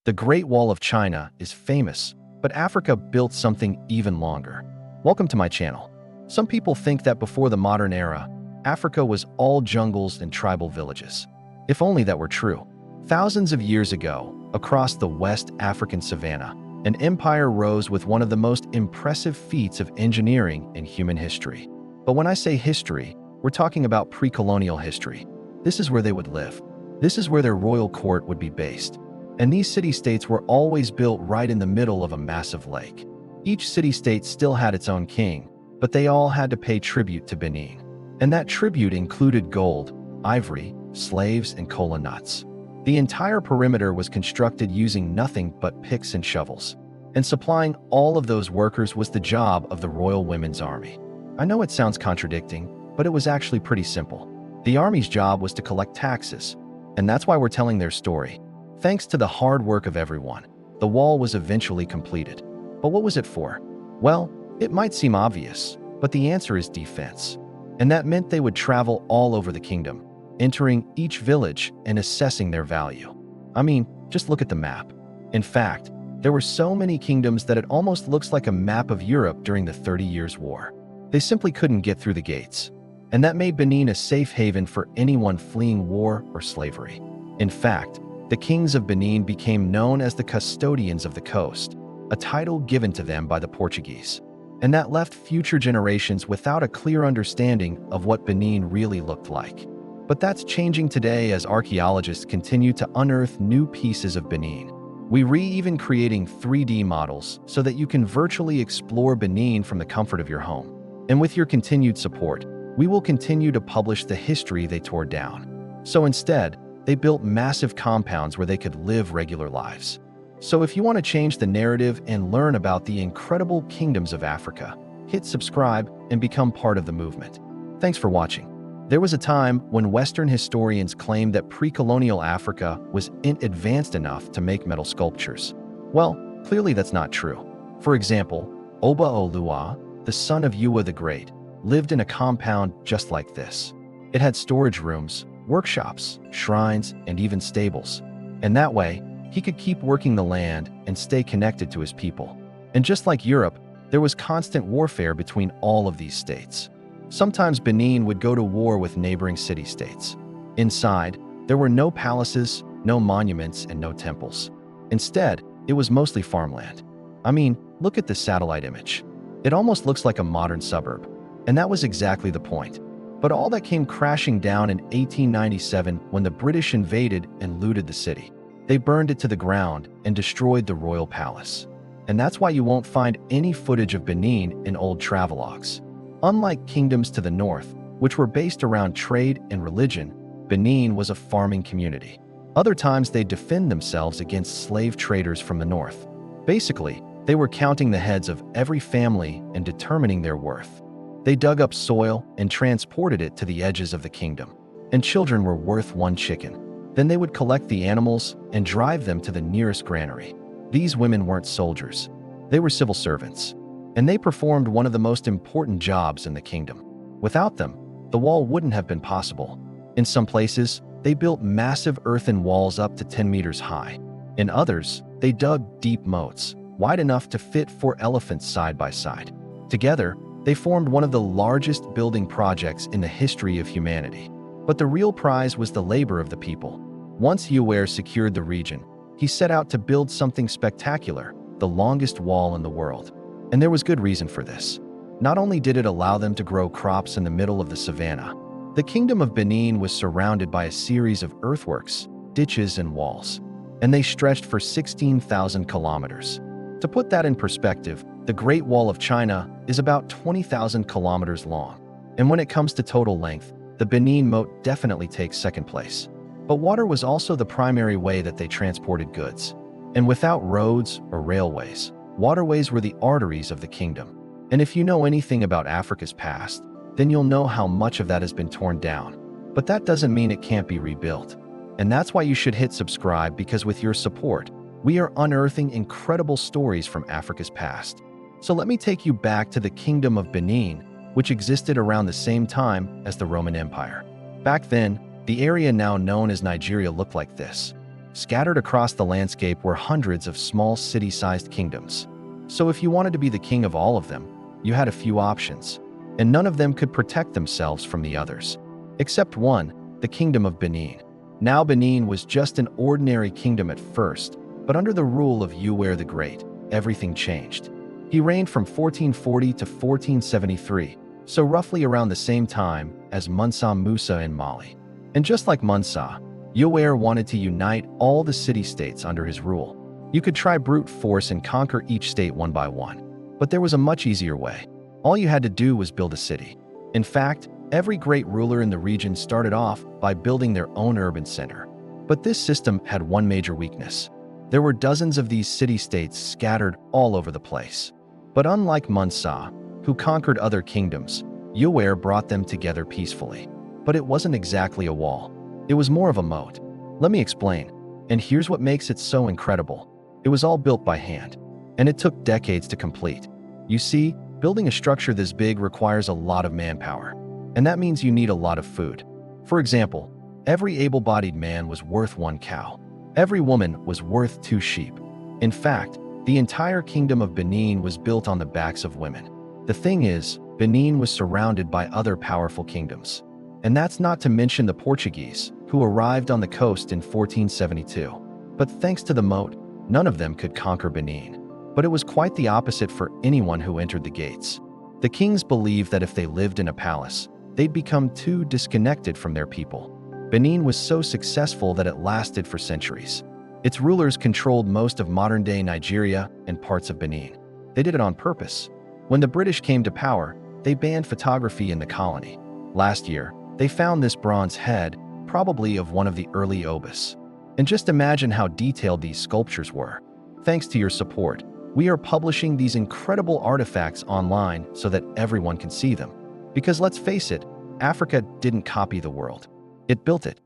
The Great Wall of China is famous, but Africa built something even longer. Welcome to my channel. Some people think that before the modern era, Africa was all jungles and tribal villages. If only that were true. Thousands of years ago, across the West African savanna, an empire rose with one of the most impressive feats of engineering in human history. But when I say history, we're talking about pre-colonial history. This is where they would live. This is where their royal court would be based. And these city-states were always built right in the middle of a massive lake. Each city-state still had its own king, but they all had to pay tribute to Benin. And that tribute included gold, ivory, slaves, and cola nuts. The entire perimeter was constructed using nothing but picks and shovels. And supplying all of those workers was the job of the Royal Women's Army. I know it sounds contradicting, but it was actually pretty simple. The army's job was to collect taxes, and that's why we're telling their story. Thanks to the hard work of everyone, the wall was eventually completed. But what was it for? Well, it might seem obvious, but the answer is defense. And that meant they would travel all over the kingdom, entering each village and assessing their value. I mean, just look at the map. In fact, there were so many kingdoms that it almost looks like a map of Europe during the 30 Years' War. They simply couldn't get through the gates. And that made Benin a safe haven for anyone fleeing war or slavery. In fact, the kings of Benin became known as the custodians of the coast, a title given to them by the Portuguese. And that left future generations without a clear understanding of what Benin really looked like. But that's changing today as archaeologists continue to unearth new pieces of Benin. We're even creating 3D models so that you can virtually explore Benin from the comfort of your home. And with your continued support, we will continue to publish the history they tore down. So instead, they built massive compounds where they could live regular lives. So if you want to change the narrative and learn about the incredible kingdoms of Africa, hit subscribe and become part of the movement. Thanks for watching. There was a time when Western historians claimed that pre-colonial Africa wasn't advanced enough to make metal sculptures. Well, clearly that's not true. For example, Oba Oluwa, the son of Yuwa the Great, lived in a compound just like this. It had storage rooms, workshops, shrines, and even stables. And that way, he could keep working the land and stay connected to his people. And just like Europe, there was constant warfare between all of these states. Sometimes Benin would go to war with neighboring city-states. Inside, there were no palaces, no monuments, and no temples. Instead, it was mostly farmland. I mean, look at this satellite image. It almost looks like a modern suburb. And that was exactly the point. But all that came crashing down in 1897 when the British invaded and looted the city. They burned it to the ground and destroyed the royal palace. And that's why you won't find any footage of Benin in old travelogues. Unlike kingdoms to the north, which were based around trade and religion, Benin was a farming community. Other times they'd defend themselves against slave traders from the north. Basically, they were counting the heads of every family and determining their worth. They dug up soil and transported it to the edges of the kingdom. And children were worth one chicken. Then they would collect the animals and drive them to the nearest granary. These women weren't soldiers. They were civil servants. And they performed one of the most important jobs in the kingdom. Without them, the wall wouldn't have been possible. In some places, they built massive earthen walls up to 10 meters high. In others, they dug deep moats, wide enough to fit 4 elephants side by side. Together, they formed one of the largest building projects in the history of humanity. But the real prize was the labor of the people. Once Yuware secured the region, he set out to build something spectacular, the longest wall in the world. And there was good reason for this. Not only did it allow them to grow crops in the middle of the savannah, the kingdom of Benin was surrounded by a series of earthworks, ditches, and walls. And they stretched for 16,000 kilometers. To put that in perspective, the Great Wall of China is about 20,000 kilometers long. And when it comes to total length, the Benin Moat definitely takes second place. But water was also the primary way that they transported goods. And without roads or railways, waterways were the arteries of the kingdom. And if you know anything about Africa's past, then you'll know how much of that has been torn down. But that doesn't mean it can't be rebuilt. And that's why you should hit subscribe, because with your support, we are unearthing incredible stories from Africa's past. So let me take you back to the Kingdom of Benin, which existed around the same time as the Roman Empire. Back then, the area now known as Nigeria looked like this. Scattered across the landscape were hundreds of small city-sized kingdoms. So if you wanted to be the king of all of them, you had a few options, and none of them could protect themselves from the others. Except one, the kingdom of Benin. Now Benin was just an ordinary kingdom at first, but under the rule of Uware the Great, everything changed. He reigned from 1440 to 1473, so roughly around the same time as Mansa Musa in Mali. And just like Mansa, Uware wanted to unite all the city-states under his rule. You could try brute force and conquer each state one by one, but there was a much easier way. All you had to do was build a city. In fact, every great ruler in the region started off by building their own urban center. But this system had one major weakness. There were dozens of these city-states scattered all over the place. But unlike Mansa, who conquered other kingdoms, Uware brought them together peacefully. But it wasn't exactly a wall. It was more of a moat. Let me explain. And here's what makes it so incredible. It was all built by hand, and it took decades to complete. You see, building a structure this big requires a lot of manpower, and that means you need a lot of food. For example, every able-bodied man was worth 1 cow. Every woman was worth 2 sheep. In fact, the entire kingdom of Benin was built on the backs of women. The thing is, Benin was surrounded by other powerful kingdoms. And that's not to mention the Portuguese, who arrived on the coast in 1472. But thanks to the moat, none of them could conquer Benin. But it was quite the opposite for anyone who entered the gates. The kings believed that if they lived in a palace, they'd become too disconnected from their people. Benin was so successful that it lasted for centuries. Its rulers controlled most of modern-day Nigeria and parts of Benin. They did it on purpose. When the British came to power, they banned photography in the colony. Last year, they found this bronze head, probably of one of the early obis. And just imagine how detailed these sculptures were. Thanks to your support, we are publishing these incredible artifacts online so that everyone can see them. Because let's face it, Africa didn't copy the world. It built it.